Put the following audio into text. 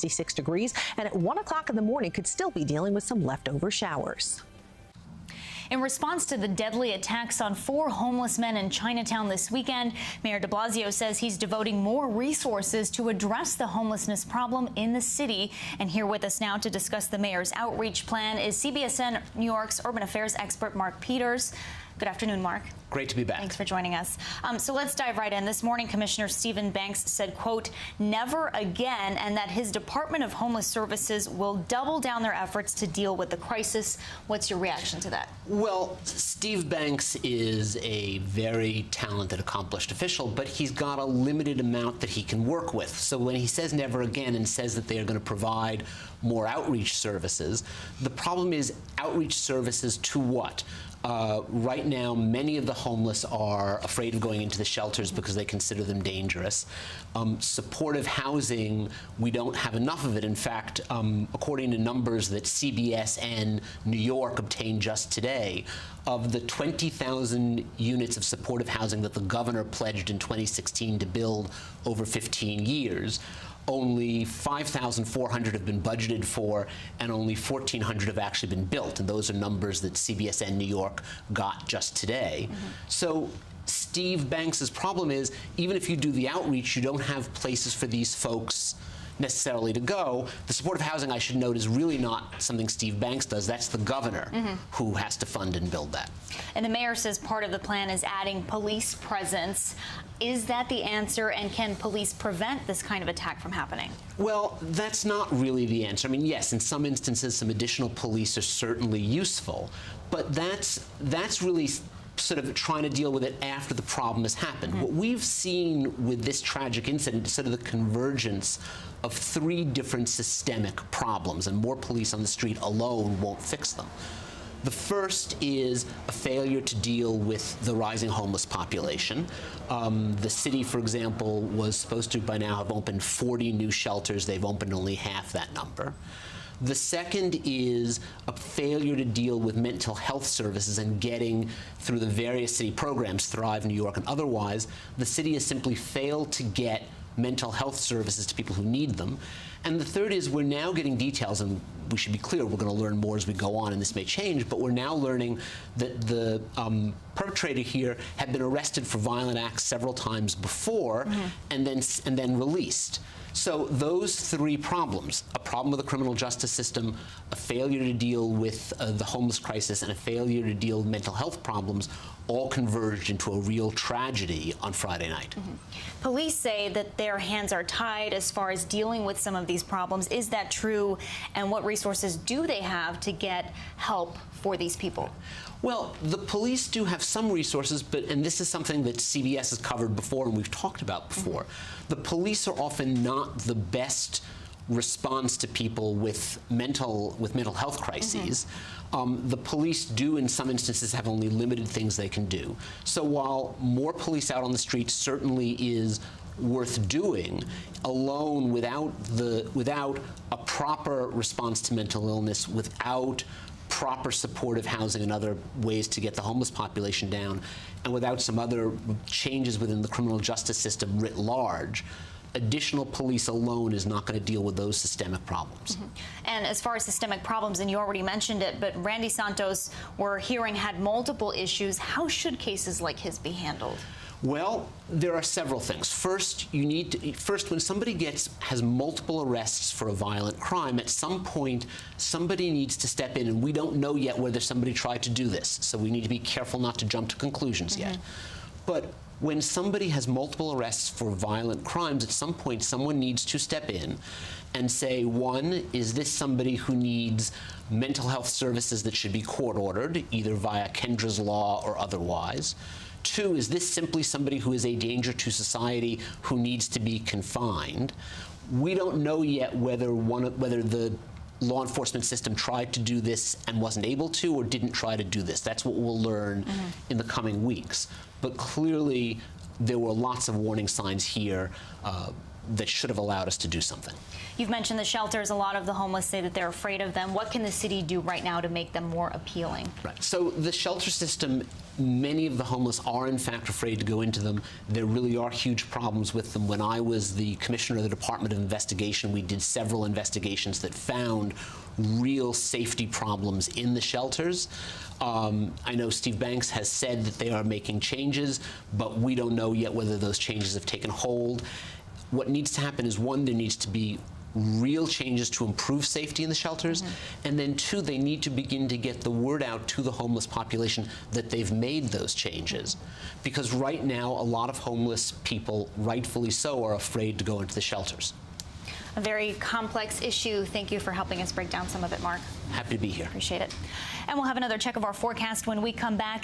66 degrees, and at 1 o'clock in the morning could still be dealing with some leftover showers. In response to the deadly attacks on 4 homeless men in Chinatown this weekend, Mayor de Blasio says he's devoting more resources to address the homelessness problem in the city. And here with us now to discuss the mayor's outreach plan is CBSN New York's urban affairs expert Mark Peters. Good afternoon, Mark. Great to be back. Thanks for joining us. So let's dive right in. This morning, Commissioner Stephen Banks said, quote, never again, and that his Department of Homeless Services will double down their efforts to deal with the crisis. What's your reaction to that? Well, Steve Banks is a very talented, accomplished official, but he's got a limited amount that he can work with. So when he says never again and says that they are going to provide more outreach services, the problem is outreach services to what? Right now, many of the homeless are afraid of going into the shelters because they consider them dangerous. Supportive housing, we don't have enough of it. In fact, according to numbers that CBSN New York obtained just today, of the 20,000 units of supportive housing that the governor pledged in 2016 to build over 15 years, only 5,400 have been budgeted for, and only 1,400 have actually been built. And those are numbers that CBSN New York got just today. So Steve Banks's problem is, even if you do the outreach, you don't have places for these folks necessarily to go. The supportive housing, I should note, is really not something Steve Banks does. That's the governor who has to fund and build that. And the mayor says part of the plan is adding police presence. Is that the answer, and can police prevent this kind of attack from happening? Well, that's not really the answer. I mean, yes, in some instances, some additional police are certainly useful, but that's really sort of trying to deal with it after the problem has happened. What we've seen with this tragic incident is sort of the convergence of 3 different systemic problems, and more police on the street alone won't fix them. The first is a failure to deal with the rising homeless population. The city, for example, was supposed to by now have opened 40 new shelters. They've opened only half that number. The second is a failure to deal with mental health services and getting through the various city programs, Thrive New York and otherwise. The city has simply failed to get mental health services to people who need them. And the third is we're now getting details, and we should be clear, we're going to learn more as we go on, and this may change, but we're now learning that the perpetrator here had been arrested for violent acts several times before and then released. So those 3 problems, a problem with the criminal justice system, a failure to deal with the homeless crisis, and a failure to deal with mental health problems, all converged into a real tragedy on Friday night. Police say that their hands are tied as far as dealing with some of these problems. Is that true? And what resources do they have to get help for these people? Well, the police do have some resources, and this is something that CBS has covered before and we've talked about before. The police are often not the best response to people with mental health crises. The police do, in some instances, have only limited things they can do. So while more police out on the street certainly is worth doing, alone without a proper response to mental illness, without proper supportive housing and other ways to get the homeless population down, and without some other changes within the criminal justice system writ large, additional police alone is not going to deal with those systemic problems. And as far as systemic problems, and you already mentioned it, but Randy Santos, we're hearing, had multiple issues. How should cases like his be handled? Well, there are several things. First, when somebody has multiple arrests for a violent crime, at some point, somebody needs to step in, and we don't know yet whether somebody tried to do this, so we need to be careful not to jump to conclusions yet. But when somebody has multiple arrests for violent crimes, at some point, someone needs to step in and say, 1, is this somebody who needs mental health services that should be court-ordered, either via Kendra's law or otherwise? 2, is this simply somebody who is a danger to society who needs to be confined? We don't know yet whether the law enforcement system tried to do this and wasn't able to, or didn't try to do this. That's what we'll learn in the coming weeks. But clearly, there were lots of warning signs here. that should have allowed us to do something. You've mentioned the shelters. A lot of the homeless say that they're afraid of them. What can the city do right now to make them more appealing? Right. So the shelter system, many of the homeless are in fact afraid to go into them. There really are huge problems with them. When I was the commissioner of the Department of Investigation, we did several investigations that found real safety problems in the shelters. I know Steve Banks has said that they are making changes, but we don't know yet whether those changes have taken hold. What needs to happen is, one, there needs to be real changes to improve safety in the shelters, and then two, they need to begin to get the word out to the homeless population that they've made those changes. Because right now, a lot of homeless people, rightfully so, are afraid to go into the shelters. A very complex issue. Thank you for helping us break down some of it, Mark. Happy to be here. Appreciate it. And we'll have another check of our forecast when we come back.